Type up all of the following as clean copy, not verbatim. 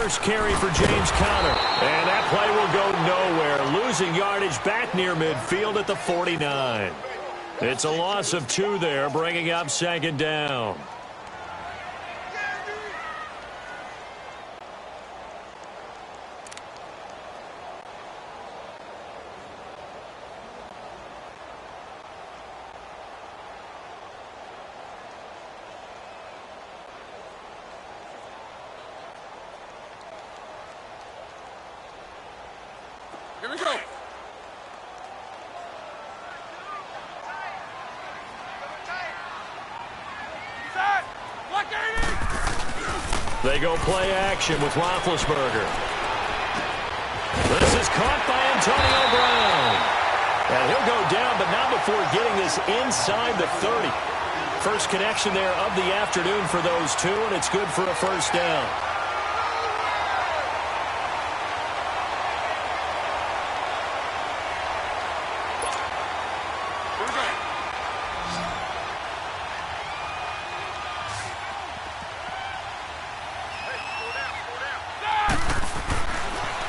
first carry for James Conner. And that play will go nowhere, losing yardage back near midfield at the 49. It's a loss of 2 there, bringing up second down. Here we go. They go play action with Roethlisberger. This is caught by Antonio Brown. And he'll go down, but not before getting this inside the 30. First connection there of the afternoon for those two, and it's good for a first down.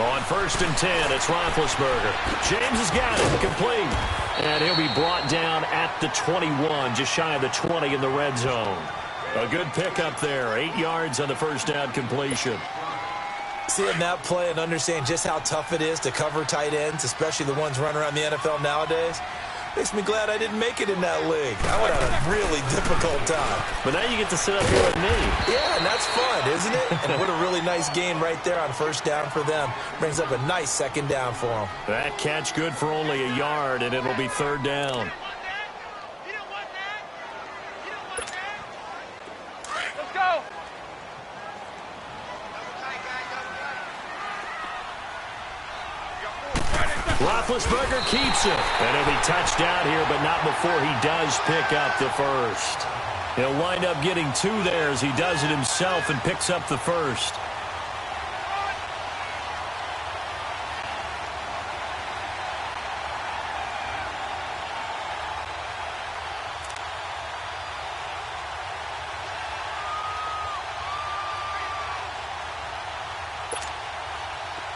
On 1st and 10, it's Roethlisberger. James has got it, complete. And he'll be brought down at the 21, just shy of the 20 in the red zone. A good pickup there, 8 yards on the first down completion. Seeing that play and understand just how tough it is to cover tight ends, especially the ones running around the NFL nowadays, makes me glad I didn't make it in that league. I would have a really difficult time. But now you get to sit up here with me. Yeah, and that's fun, isn't it? And what a really nice game right there on first down for them. Brings up a nice second down for them. That catch good for only a yard, and it'll be third down. Let's go. Roethlisberger keeps it. And he'll be touched out here, but not before he does pick up the first. He'll wind up getting 2 there as he does it himself and picks up the first.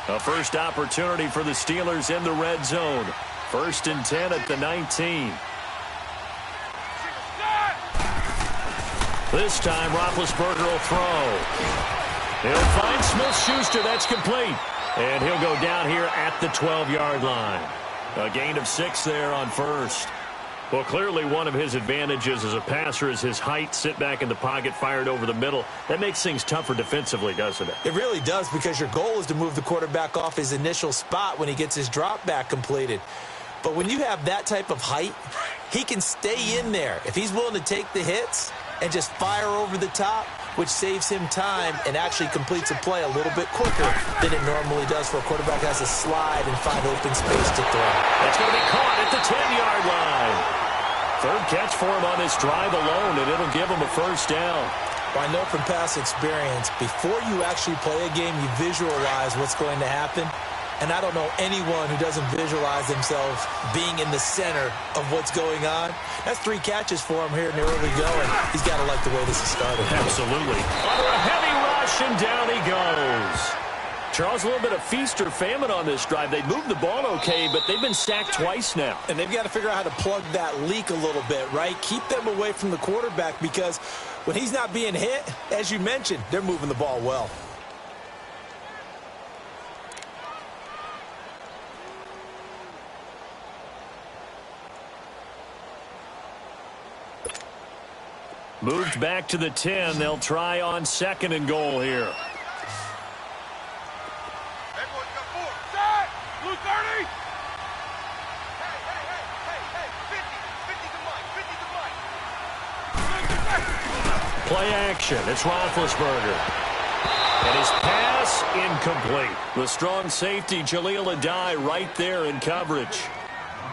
A first opportunity for the Steelers in the red zone. 1st and 10 at the 19. This time, Roethlisberger will throw. He'll find Smith-Schuster. That's complete. And he'll go down here at the 12-yard line. A gain of 6 there on first. Well, clearly one of his advantages as a passer is his height. Sit back in the pocket, fired over the middle. That makes things tougher defensively, doesn't it? It really does, because your goal is to move the quarterback off his initial spot when he gets his drop back completed. But when you have that type of height, he can stay in there. If he's willing to take the hits and just fire over the top, which saves him time and actually completes a play a little bit quicker than it normally does for a quarterback who has to slide and find open space to throw. That's going to be caught at the 10-yard line. Third catch for him on this drive alone, and it'll give him a first down. Well, I know from past experience, before you actually play a game, you visualize what's going to happen. And I don't know anyone who doesn't visualize themselves being in the center of what's going on. That's 3 catches for him here in the early going. He's got to like the way this is started. Absolutely. Under a heavy rush, and down he goes. Charles, a little bit of feast or famine on this drive. They moved the ball okay, but they've been sacked twice now. And they've got to figure out how to plug that leak a little bit, right? Keep them away from the quarterback, because when he's not being hit, as you mentioned, they're moving the ball well. Moved back to the 10. They'll try on 2nd and goal here. Play action. It's Roethlisberger. And his pass incomplete. The strong safety, Jaleel Adai, right there in coverage.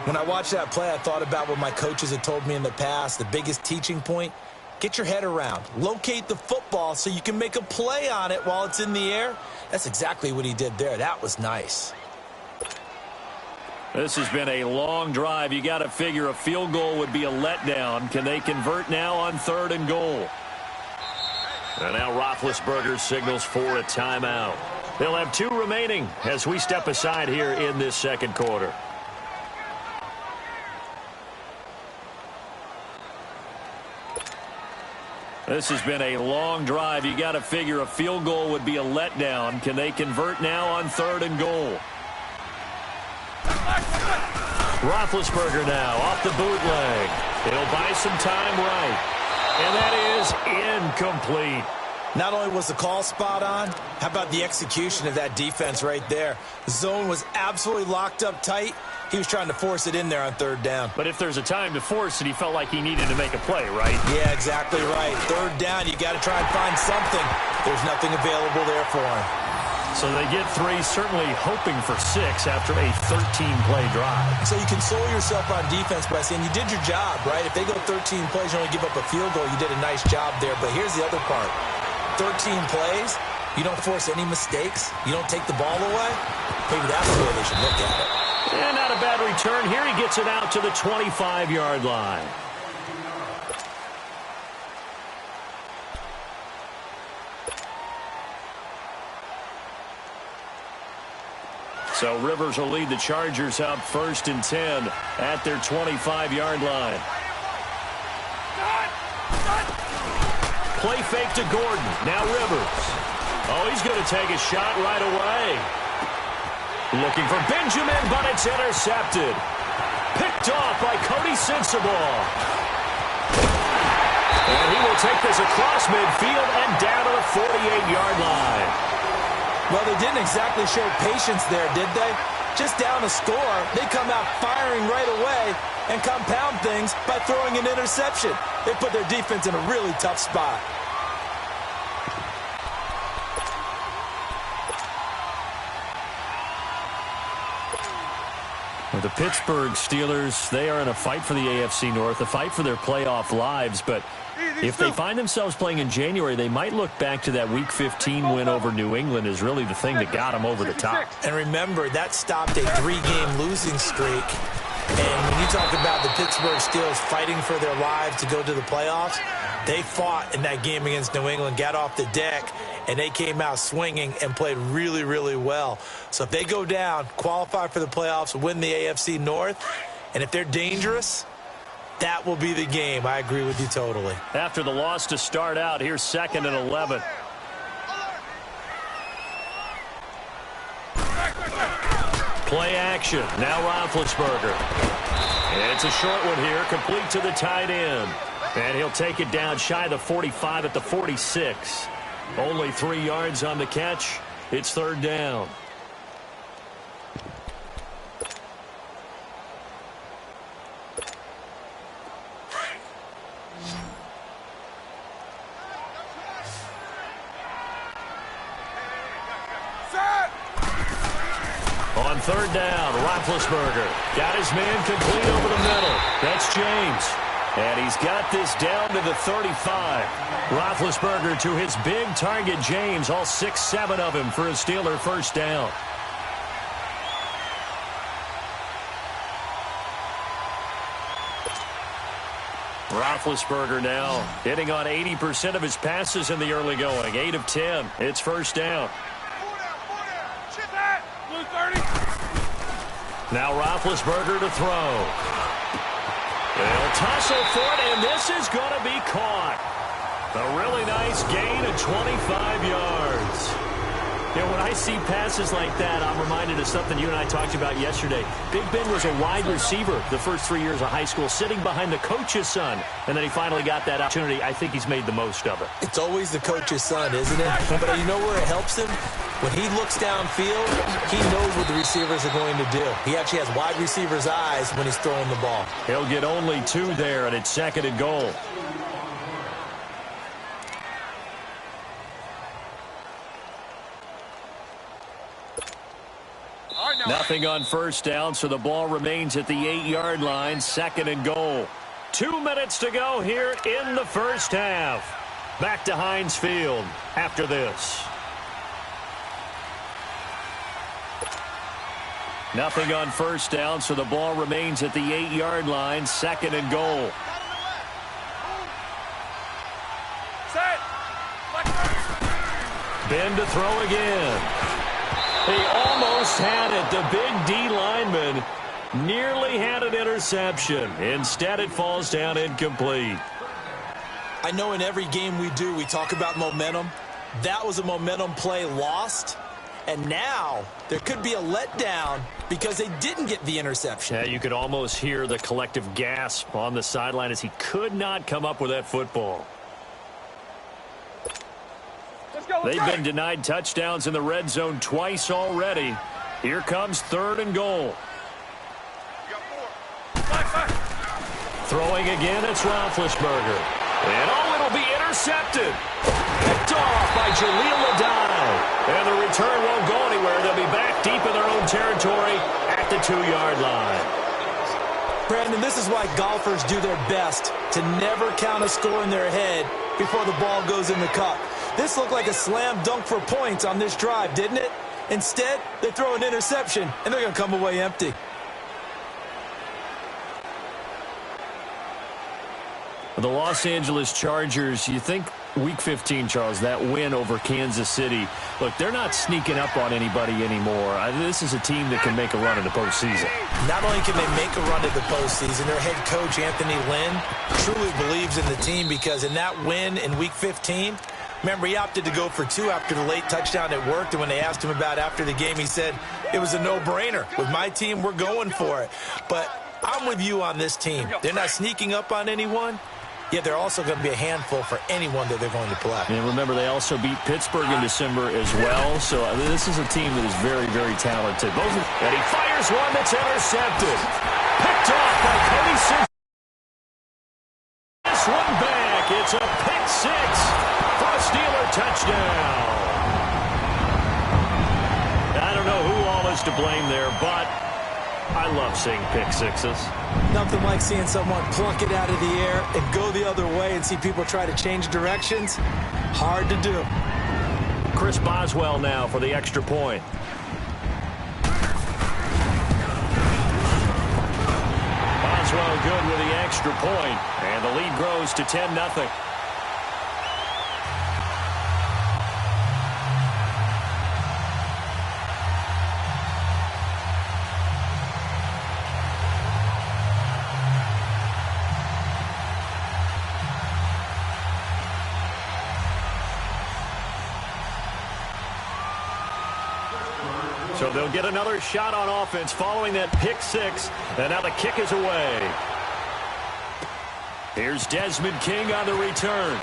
When I watched that play, I thought about what my coaches had told me in the past. The biggest teaching point, get your head around. Locate the football so you can make a play on it while it's in the air. That's exactly what he did there. That was nice. This has been a long drive. You got to figure a field goal would be a letdown. Can they convert now on 3rd and goal? And now Roethlisberger signals for a timeout. They'll have 2 remaining as we step aside here in this second quarter. This has been a long drive. You got to figure a field goal would be a letdown. Can they convert now on 3rd and goal? Roethlisberger now off the bootleg. He'll buy some time right. And that is incomplete. Not only was the call spot on, how about the execution of that defense right there? The zone was absolutely locked up tight. He was trying to force it in there on 3rd down. But if there's a time to force it, he felt like he needed to make a play, right? Yeah, exactly right. 3rd down, you got to try and find something. There's nothing available there for him. So they get 3, certainly hoping for 6 after a 13-play drive. So you console yourself on defense by saying you did your job, right? If they go 13 plays, you only give up a field goal, you did a nice job there. But here's the other part. 13 plays, you don't force any mistakes, you don't take the ball away. Maybe that's the way they should look at it. And not a bad return. Here he gets it out to the 25-yard line. So Rivers will lead the Chargers out 1st and 10 at their 25-yard line. Play fake to Gordon. Now Rivers. Oh, he's going to take a shot right away. Looking for Benjamin, but it's intercepted. Picked off by Cody Sensabaugh. And he will take this across midfield and down to the 48-yard line. Well, they didn't exactly show patience there, did they? Just down a score, they come out firing right away and compound things by throwing an interception. They put their defense in a really tough spot. The Pittsburgh Steelers, they are in a fight for the AFC North, a fight for their playoff lives. But if they find themselves playing in January, they might look back to that Week 15 win over New England as really the thing that got them over the top. And remember, that stopped a 3-game losing streak. And when you talk about the Pittsburgh Steelers fighting for their lives to go to the playoffs, they fought in that game against New England, got off the deck, and they came out swinging and played really, really well. So if they go down, qualify for the playoffs, win the AFC North, and if they're dangerous, that will be the game. I agree with you totally. After the loss to start out, here's 2nd and 11. Play action. Now Roethlisberger. It's a short one here, complete to the tight end. And he'll take it down shy of the 45 at the 46. Only 3 yards on the catch. It's 3rd down. On 3rd down, Roethlisberger got his man complete over the middle. That's James. And he's got this down to the 35. Roethlisberger to his big target, James. All 6-7 of him for a Steeler 1st down. Roethlisberger now hitting on 80% of his passes in the early going. 8 of 10. It's 1st down. Now Roethlisberger to throw. They'll tussle for it, and this is going to be caught. A really nice gain of 25 yards. You know, when I see passes like that, I'm reminded of something you and I talked about yesterday. Big Ben was a wide receiver the first 3 years of high school, sitting behind the coach's son, and then he finally got that opportunity. I think he's made the most of it. It's always the coach's son, isn't it? But you know where it helps him? When he looks downfield, he knows what the receivers are going to do. He actually has wide receivers' eyes when he's throwing the ball. He'll get only 2 there, and it's 2nd and goal. Nothing on 1st down, so the ball remains at the 8-yard line. 2nd and goal. 2 minutes to go here in the 1st half. Back to Heinz Field after this. Nothing on 1st down, so the ball remains at the 8-yard line. 2nd and goal. Ben to throw again. He almost had it. The big D lineman nearly had an interception. Instead, it falls down incomplete. I know in every game we do, we talk about momentum. That was a momentum play lost. And now there could be a letdown because they didn't get the interception. Yeah, you could almost hear the collective gasp on the sideline as he could not come up with that football. They've been denied touchdowns in the red zone twice already. Here comes 3rd and goal. Throwing again, it's Roethlisberger. And it'll be intercepted. Picked off by Jaleel Adai. And the return won't go anywhere. They'll be back deep in their own territory at the 2-yard line. Brandon, this is why golfers do their best to never count a score in their head before the ball goes in the cup. This looked like a slam dunk for points on this drive, didn't it? Instead, they throw an interception, and they're going to come away empty. The Los Angeles Chargers, you think Week 15, Charles, that win over Kansas City. Look, they're not sneaking up on anybody anymore. This is a team that can make a run in the postseason. Not only can they make a run in the postseason, their head coach, Anthony Lynn, truly believes in the team because in that win in Week 15, remember, he opted to go for 2 after the late touchdown. It worked, and when they asked him about after the game, he said, it was a no-brainer. With my team, we're going for it. But I'm with you on this team. They're not sneaking up on anyone. Yeah, they're also going to be a handful for anyone that they're going to play. And remember, they also beat Pittsburgh in December as well. So this is a team that is very, very talented. And he fires one that's intercepted. Picked off by Cody Simpson. This one back. It's a pick 6 for a Steeler touchdown. I don't know who all is to blame there, but I love seeing pick 6s. Nothing like seeing someone plunk it out of the air and go the other way and see people try to change directions. Hard to do. Chris Boswell now for the extra point. Boswell good with the extra point, and the lead grows to 10-0. So they'll get another shot on offense following that pick 6, and now the kick is away. Here's Desmond King on the return.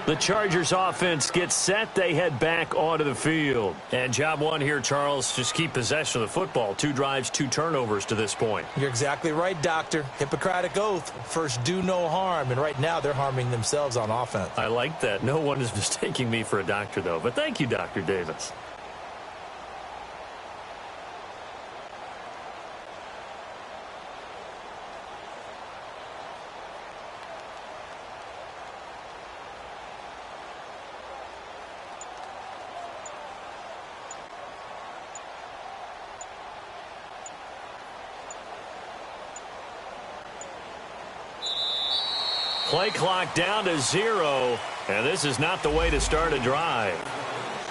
The Chargers offense gets set. They head back onto the field. And job one here, Charles, just keep possession of the football. 2 drives, 2 turnovers to this point. You're exactly right, Doctor. Hippocratic oath. First, do no harm. And right now, they're harming themselves on offense. I like that. No one is mistaking me for a doctor, though. But thank you, Dr. Davis. Play clock down to 0, and this is not the way to start a drive.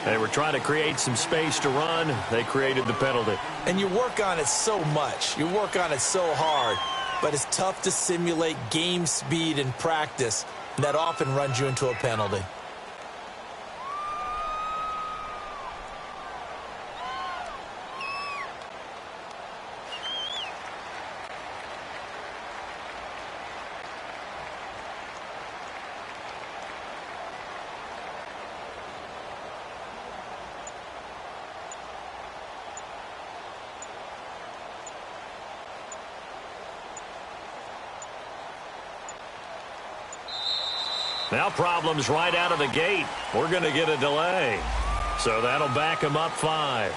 They were trying to create some space to run. They created the penalty. And you work on it so much. You work on it so hard. But it's tough to simulate game speed in practice. And that often runs you into a penalty. Now problems right out of the gate. We're going to get a delay. So that'll back him up 5.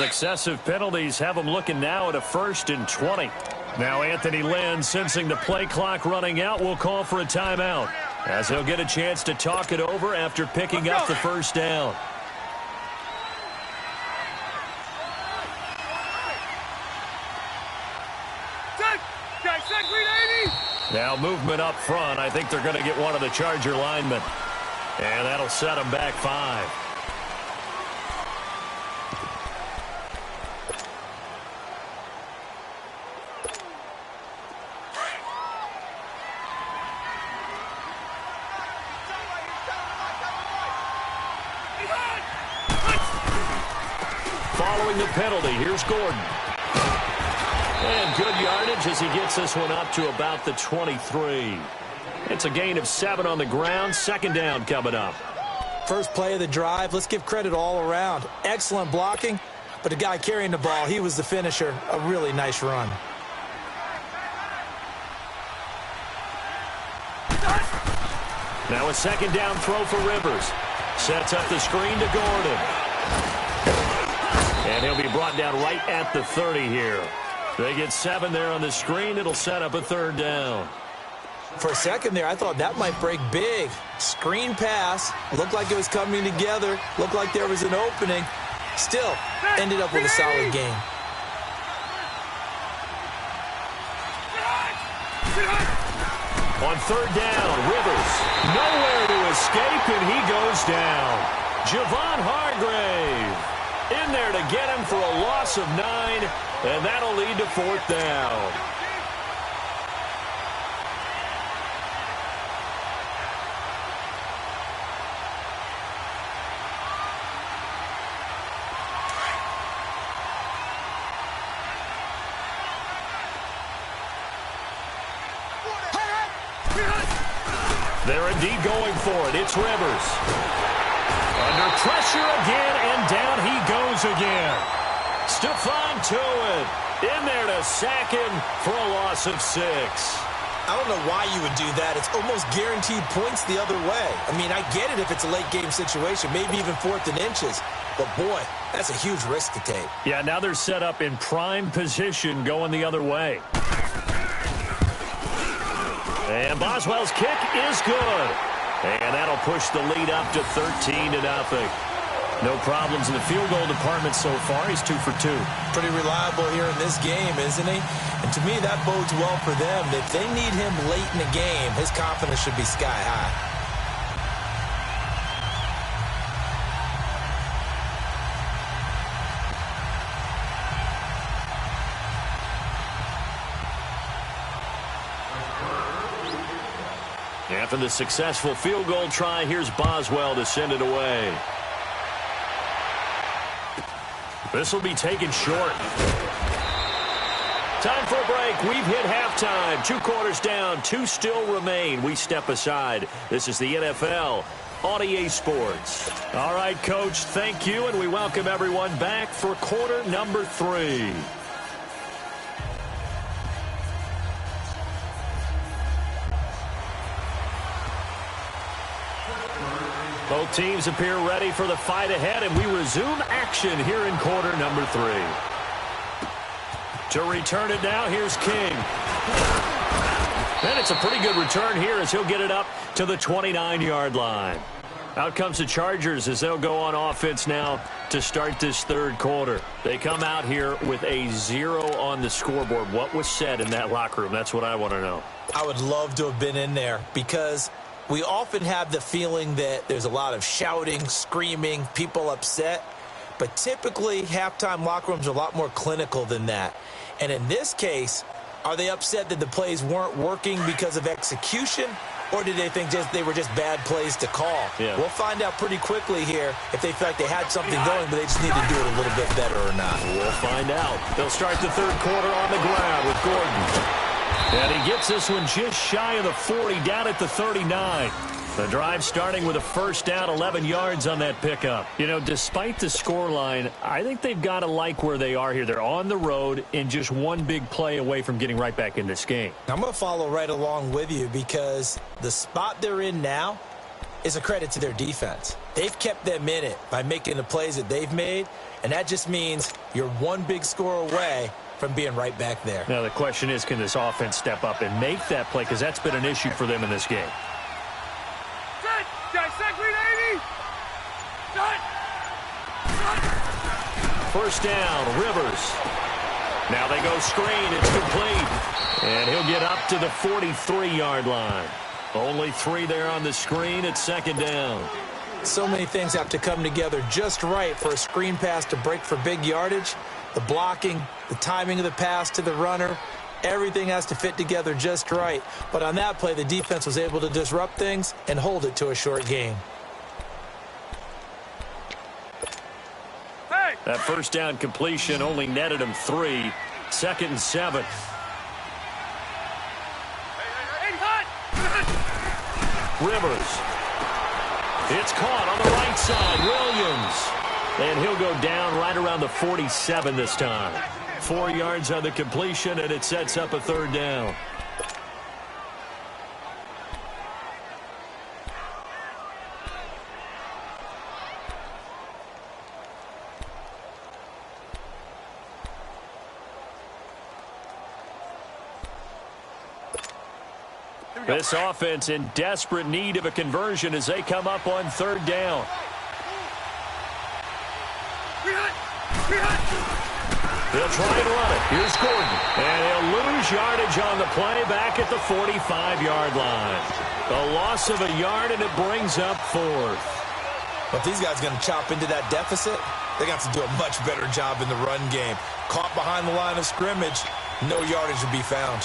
successive penalties have them looking now at a 1st and 20. Now Anthony Lynn, sensing the play clock running out, will call for a timeout, as he'll get a chance to talk it over after picking up the first down. Now movement up front. I think they're going to get one of the Charger linemen. And that'll set them back 5. Following the penalty, here's Gordon. And good yardage as he gets this one up to about the 23. It's a gain of 7 on the ground. 2nd down coming up. First play of the drive. Let's give credit all around. Excellent blocking, but the guy carrying the ball, he was the finisher. A really nice run. Now a 2nd down throw for Rivers. Sets up the screen to Gordon. And he'll be brought down right at the 30 here. They get 7 there on the screen. It'll set up a 3rd down. For a second there, I thought that might break big. Screen pass. Looked like it was coming together. Looked like there was an opening. Still, ended up with a solid game. On 3rd down, Rivers. Nowhere to escape, and he goes down. Javon Hargrave in there to get him for a loss of 9, and that'll lead to 4th down. They're indeed going for it. It's Rivers. Under pressure again, and down he goes again. Stephon Tuitt in there to sack him for a loss of 6. I don't know why you would do that. It's almost guaranteed points the other way. I mean, I get it if it's a late game situation, maybe even 4th and inches. But, boy, that's a huge risk to take. Yeah, now they're set up in prime position going the other way. And Boswell's kick is good. And that'll push the lead up to 13-0. No problems in the field goal department so far. He's 2 for 2. Pretty reliable here in this game, isn't he? And to me, that bodes well for them. If they need him late in the game, his confidence should be sky high. After the successful field goal try, here's Boswell to send it away. This will be taken short. Time for a break. We've hit halftime. 2 quarters down. 2 still remain. We step aside. This is the NFL on EA Sports. All right, Coach, thank you, and we welcome everyone back for quarter number 3. Both teams appear ready for the fight ahead, and we resume action here in quarter number 3. To return it now, here's King. And it's a pretty good return here as he'll get it up to the 29-yard line. Out comes the Chargers as they'll go on offense now to start this 3rd quarter. They come out here with a 0 on the scoreboard. What was said in that locker room? That's what I want to know. I would love to have been in there because we often have the feeling that there's a lot of shouting, screaming, people upset. But typically, halftime locker rooms are a lot more clinical than that. And in this case, are they upset that the plays weren't working because of execution? Or did they think they were just bad plays to call? Yeah. We'll find out pretty quickly here if they feel like they had something going, but they just need to do it a little bit better or not. We'll find out. They'll start the 3rd quarter on the ground with Gordon. And he gets this one just shy of the 40, down at the 39. The drive starting with a 1st down, 11 yards on that pickup. You know, despite the scoreline, I think they've got to like where they are here. They're on the road and just one big play away from getting right back in this game. I'm going to follow right along with you because the spot they're in now, is a credit to their defense. They've kept them in it by making the plays that they've made, and that just means you're one big score away from being right back there. Now, the question is, can this offense step up and make that play? Because that's been an issue for them in this game. First down, Rivers. Now they go screen. It's complete. And he'll get up to the 43-yard line. Only 3 there on the screen at second down. So many things have to come together just right for a screen pass to break for big yardage. The blocking, the timing of the pass to the runner, everything has to fit together just right. But on that play, the defense was able to disrupt things and hold it to a short gain. That first down completion only netted him 3. 2nd and 7. Rivers. It's caught on the right side. Williams. And he'll go down right around the 47 this time. 4 yards on the completion, and it sets up a 3rd down. This offense in desperate need of a conversion as they come up on 3rd down. They'll try and run it. Here's Gordon. And he'll lose yardage on the play back at the 45-yard line. A loss of a yard, and it brings up 4th. But these guys are going to chop into that deficit. They got to do a much better job in the run game. Caught behind the line of scrimmage, no yardage to be found.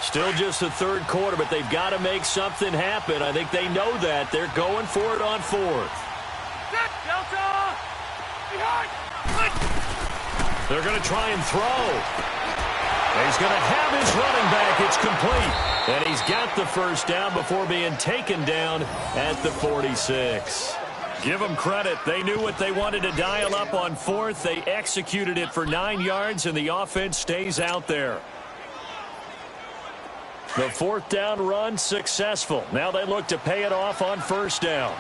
Still just the 3rd quarter, but they've got to make something happen. I think they know that. They're going for it on 4th. They're going to try and throw. He's going to have his running back. It's complete. And he's got the first down before being taken down at the 46. Give them credit. They knew what they wanted to dial up on 4th. They executed it for 9 yards, and the offense stays out there. The 4th down run successful. Now they look to pay it off on 1st down.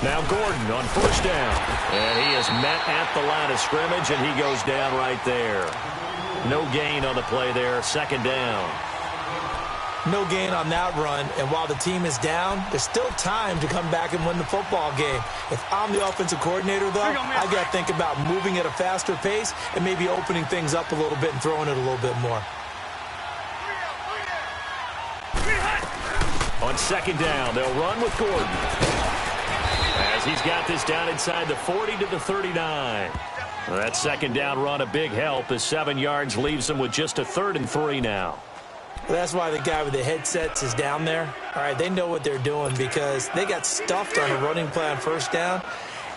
Now Gordon on 1st down. And he is met at the line of scrimmage, and he goes down right there. No gain on the play there. 2nd down. No gain on that run, and while the team is down, there's still time to come back and win the football game. If I'm the offensive coordinator, though, I got to think about moving at a faster pace and maybe opening things up a little bit and throwing it a little bit more. On 2nd down, they'll run with Gordon. As he's got this down inside the 40 to the 39. That 2nd down run a big help as 7 yards leaves them with just a 3rd and 3 now. Well, that's why the guy with the headsets is down there. All right, they know what they're doing because they got stuffed on a running play on 1st down.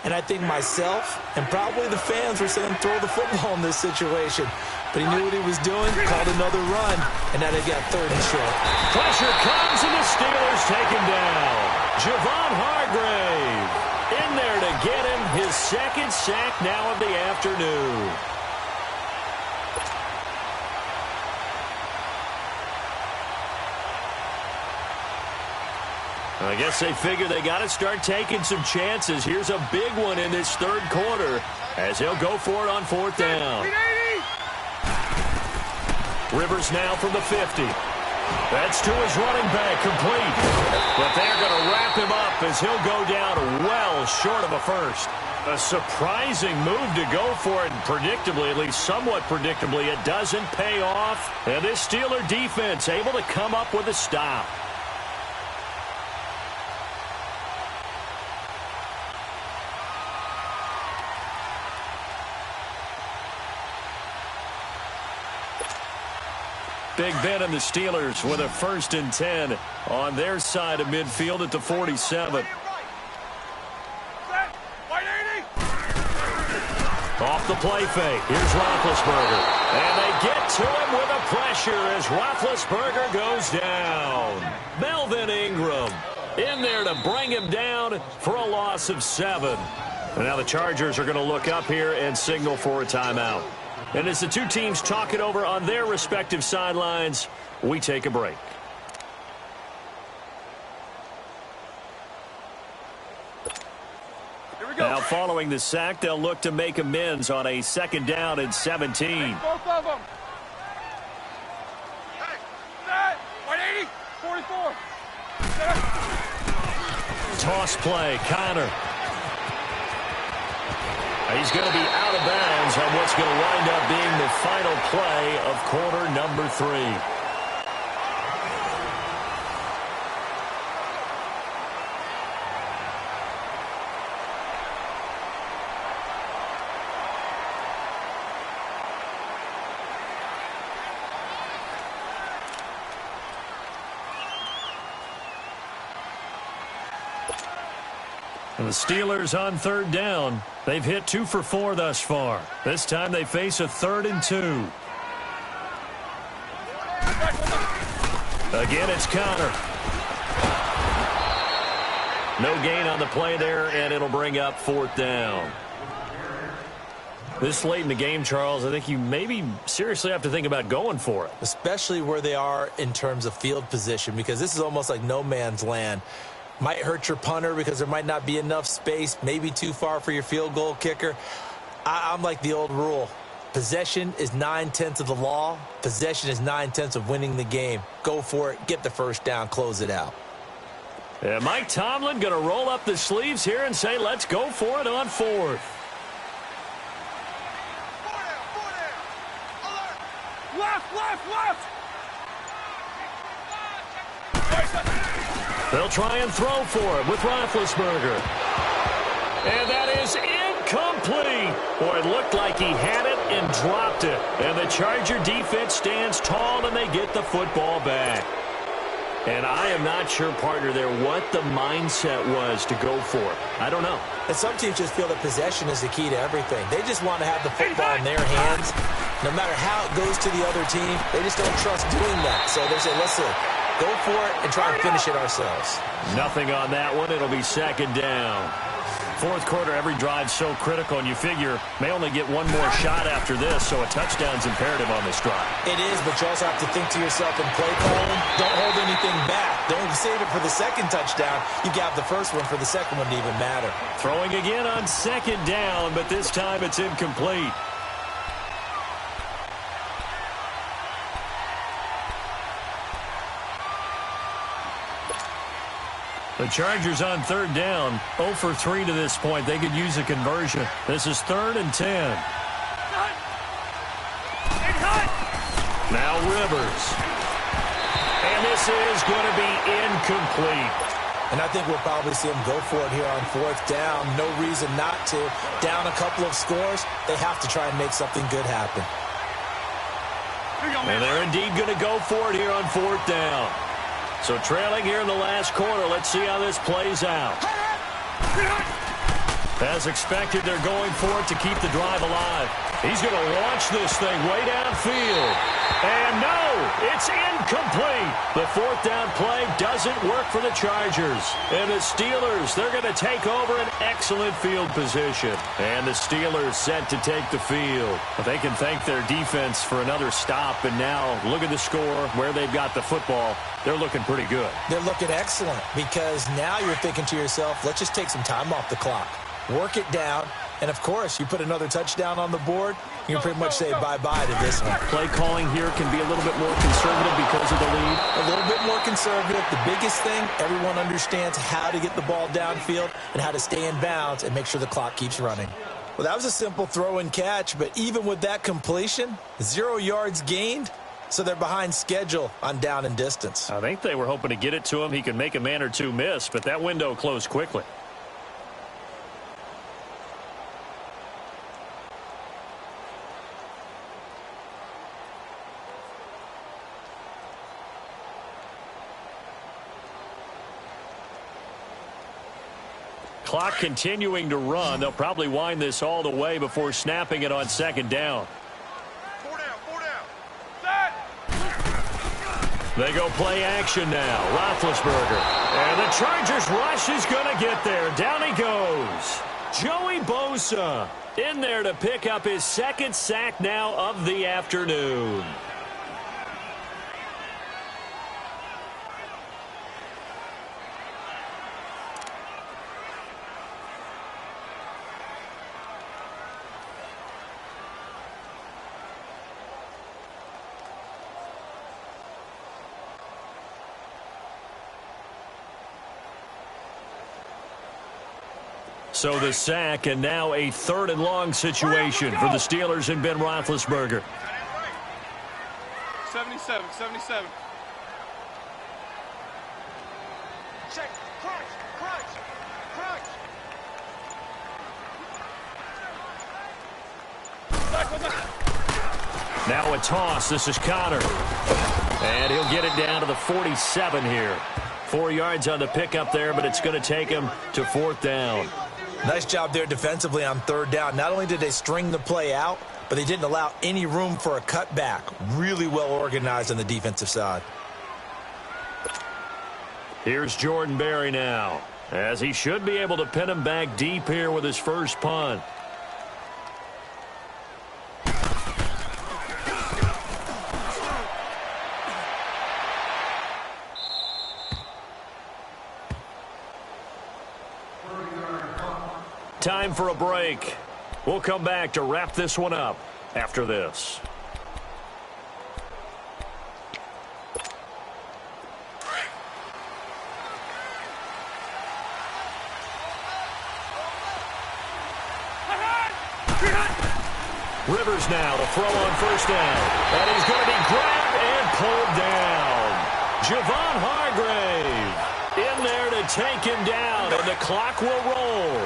And I think myself and probably the fans were saying throw the football in this situation. But he knew what he was doing, called another run, and now they got 3rd and short. Pressure comes, and the Steelers take him down. Javon Hargrave in there to get him, his 2nd sack now of the afternoon. I guess they figure they got to start taking some chances. Here's a big one in this 3rd quarter as he'll go for it on 4th down. Rivers now from the 50. That's to his running back, complete. But they're going to wrap him up as he'll go down well short of a 1st. A surprising move to go for it, and predictably, at least somewhat predictably, it doesn't pay off. And this Steeler defense able to come up with a stop. Big Ben and the Steelers with a 1st and 10 on their side of midfield at the 47. Off the play fake. Here's Roethlisberger. And they get to him with a pressure as Roethlisberger goes down. Melvin Ingram in there to bring him down for a loss of 7. And now the Chargers are going to look up here and signal for a timeout. And as the two teams talk it over on their respective sidelines, we take a break. Now following the sack, they'll look to make amends on a 2nd down and 17. Both of them. Hey, set. 180, 44. Toss play, Connor. He's going to be out of bounds on what's going to wind up being the final play of quarter number 3. And the Steelers on 3rd down. They've hit 2 for 4 thus far. This time they face a 3rd and 2. Again, it's Connor. No gain on the play there, and it'll bring up 4th down. This late in the game, Charles, I think you maybe seriously have to think about going for it. Especially where they are in terms of field position, because this is almost like no man's land. Might hurt your punter because there might not be enough space, maybe too far for your field goal kicker. I'm like the old rule. Possession is 9/10 of the law. Possession is 9/10 of winning the game. Go for it. Get the 1st down. Close it out. And Mike Tomlin going to roll up the sleeves here and say, let's go for it on 4th. Left. They'll try and throw for it with Roethlisberger. And that is incomplete. Boy, it looked like he had it and dropped it. And the Charger defense stands tall, and they get the football back. And I am not sure, partner, there what the mindset was to go for it. I don't know. And some teams just feel that possession is the key to everything. They just want to have the football in their hands. No matter how it goes to the other team, they just don't trust doing that. So they say, listen, go for it and try and finish it ourselves. Nothing on that one. It'll be 2nd down. 4th quarter, every drive's so critical, and you figure may only get one more shot after this, so a touchdown's imperative on this drive. It is, but you also have to think to yourself in play calling, don't hold anything back. Don't save it for the 2nd touchdown. You got the 1st one for the 2nd one to even matter. Throwing again on 2nd down, but this time it's incomplete. The Chargers on 3rd down, 0 for 3 to this point. They could use a conversion. This is 3rd and 10. Now Rivers. And this is going to be incomplete. And I think we'll probably see them go for it here on 4th down. No reason not to. Down a couple of scores, they have to try and make something good happen. And they're indeed going to go for it here on 4th down. So trailing here in the last quarter, let's see how this plays out. As expected, they're going for it to keep the drive alive. He's going to launch this thing way downfield. And no, it's incomplete. The 4th down play doesn't work for the Chargers. And the Steelers, they're going to take over an excellent field position. And the Steelers set to take the field. But they can thank their defense for another stop. And now look at the score, where they've got the football. They're looking pretty good. They're looking excellent because now you're thinking to yourself, let's just take some time off the clock. Work it down. And, of course, you put another touchdown on the board, you can pretty much say bye-bye to this one. Play calling here can be a little bit more conservative because of the lead. A little bit more conservative. The biggest thing, everyone understands how to get the ball downfield and how to stay in bounds and make sure the clock keeps running. Well, that was a simple throw and catch, but even with that completion, 0 yards gained, so they're behind schedule on down and distance. I think they were hoping to get it to him. He could make a man or two miss, but that window closed quickly. Clock continuing to run. They'll probably wind this all the way before snapping it on 2nd down. 4 down. Set. They go play action now. Roethlisberger. And the Chargers rush is going to get there. Down he goes. Joey Bosa in there to pick up his second sack now of the afternoon. So the sack, and now a 3rd and long situation for the Steelers and Ben Roethlisberger. 77. Check. Crunch. Now a toss. This is Connor. And he'll get it down to the 47 here. 4 yards on the pickup there, but it's going to take him to 4th down. Nice job there defensively on 3rd down. Not only did they string the play out, but they didn't allow any room for a cutback. Really well organized on the defensive side. Here's Jordan Berry now, as he should be able to pin him back deep here with his first punt. Time for a break. We'll come back to wrap this one up after this. Rivers now to throw on 1st down. And he's going to be grabbed and pulled down. Javon Hargrave in there to take him down, and the clock will roll.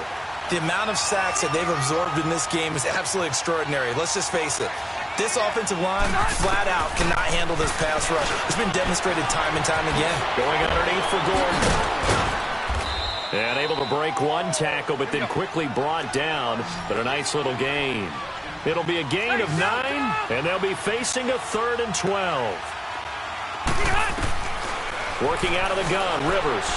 The amount of sacks that they've absorbed in this game is absolutely extraordinary. Let's just face it. This offensive line, flat out, cannot handle this pass rush. It's been demonstrated time and time again. Going underneath for Gordon. And able to break one tackle, but then quickly brought down. But a nice little gain. It'll be a gain of 9, and they'll be facing a 3rd and 12. Working out of the gun, Rivers.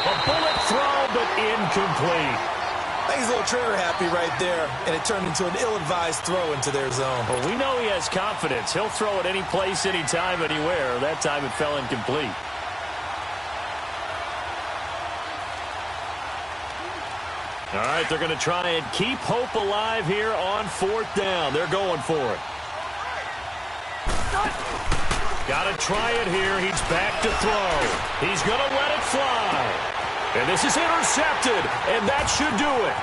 A bullet throw, but incomplete. I think he's a little trigger happy right there, and it turned into an ill-advised throw into their zone. Well, we know he has confidence. He'll throw it any place, anytime, anywhere. That time it fell incomplete. All right, they're going to try and keep hope alive here on 4th down. They're going for it. Got to try it here. He's back to throw. He's going to let it fly. And this is intercepted, and that should do it.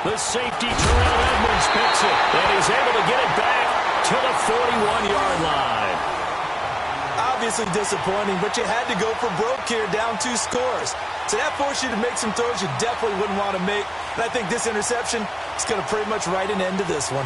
The safety, Terrell Edmonds, picks it, and he's able to get it back to the 41-yard line. Obviously disappointing, but you had to go for broke here, down 2 scores. So that forced you to make some throws you definitely wouldn't want to make. And I think this interception is going to pretty much write an end to this one.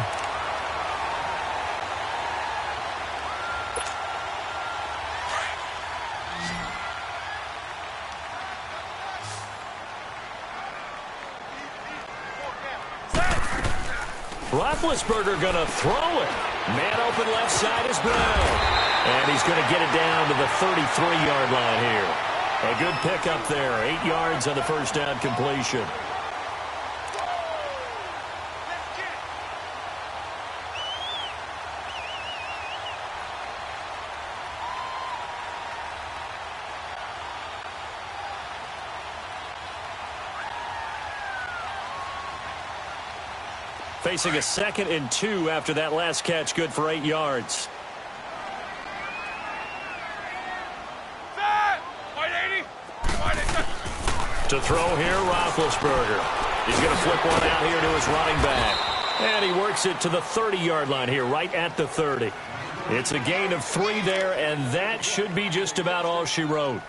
Roethlisberger going to throw it. Man open left side is Brown. And he's going to get it down to the 33-yard line here. A good pickup there. 8 yards on the 1st down completion. Facing a 2nd and 2 after that last catch, good for 8 yards. To throw here, Roethlisberger. He's going to flip one out here to his running back. And he works it to the 30-yard line here, right at the 30. It's a gain of 3 there, and that should be just about all she wrote.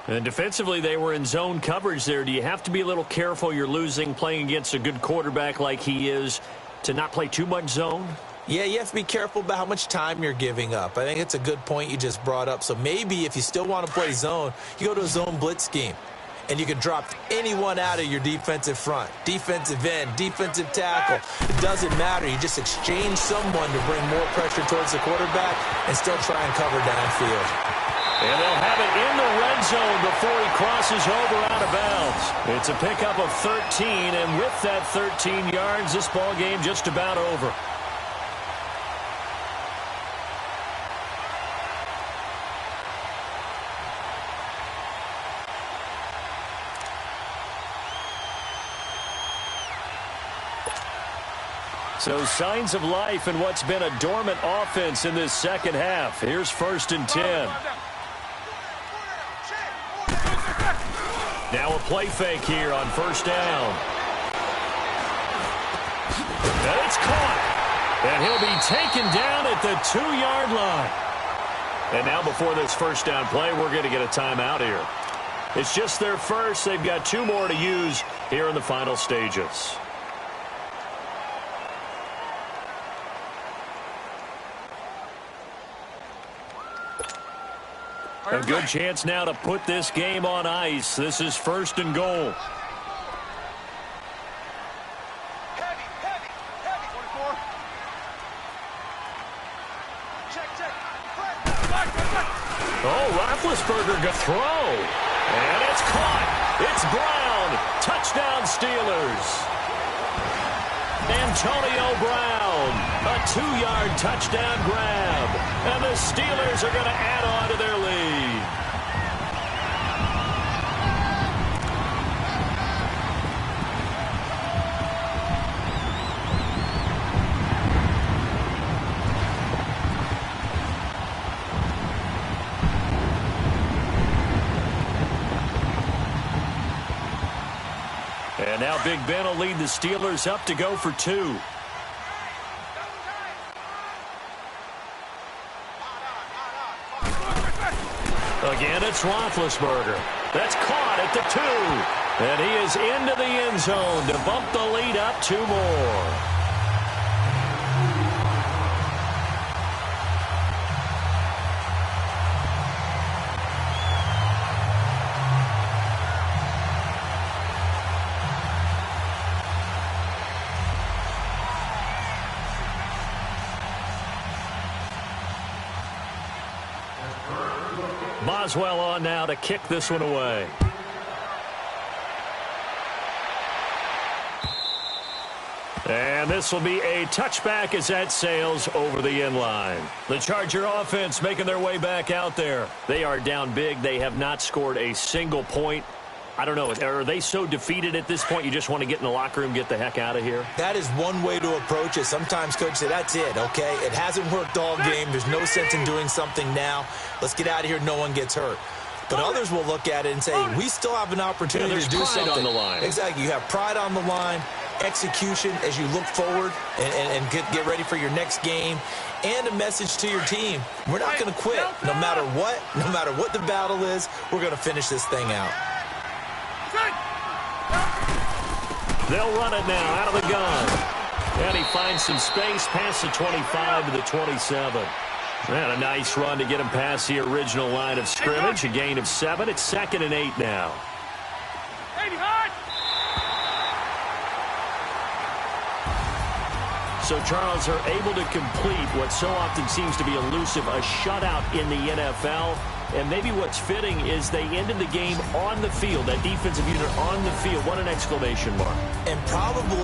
And defensively, they were in zone coverage there. Do you have to be a little careful? You're losing, playing against a good quarterback like he is, to not play too much zone? Yeah, you have to be careful about how much time you're giving up. I think it's a good point you just brought up. So maybe if you still want to play zone, you go to a zone blitz scheme. And you can drop anyone out of your defensive front, defensive end, defensive tackle. It doesn't matter. You just exchange someone to bring more pressure towards the quarterback and still try and cover downfield. And they'll have it in the red zone before he crosses over out of bounds. It's a pickup of 13, and with that 13 yards, this ball game just about over. So signs of life in what's been a dormant offense in this second half. Here's 1st and 10. Now a play fake here on 1st down. And it's caught. And he'll be taken down at the 2-yard line. And now before this 1st down play, we're going to get a timeout here. It's just their first. They've got 2 more to use here in the final stages. A good chance now to put this game on ice. This is 1st and goal. Heavy. 24. Check. Oh, Roethlisberger got throw. And it's caught. It's Brown. Touchdown Steelers. Antonio Brown. A 2-yard touchdown grab. And the Steelers are going to add on to their lead. And now Big Ben will lead the Steelers up to go for 2. Again, it's Roethlisberger. That's caught at the 2. And he is into the end zone to bump the lead up 2 more. Boswell on now to kick this one away. And this will be a touchback as that sails over the end line. The Charger offense making their way back out there. They are down big. They have not scored a single point. I don't know. Are they so defeated at this point you just want to get in the locker room, get the heck out of here? That is one way to approach it. Sometimes coach say, that's it, okay? It hasn't worked all game. There's no sense in doing something now. Let's get out of here. No one gets hurt. But others will look at it and say, we still have an opportunity to do something. On the line. Exactly. You have pride on the line, execution as you look forward and get ready for your next game, and a message to your team. We're not going to quit no matter what the battle is. We're going to finish this thing out. They'll run it now out of the gun. And he finds some space past the 25 to the 27. And a nice run to get him past the original line of scrimmage. A gain of 7. It's 2nd and 8 now. So Charles are able to complete what so often seems to be elusive, a shutout in the NFL. And maybe what's fitting is they ended the game on the field, that defensive unit on the field. What an exclamation mark. And probably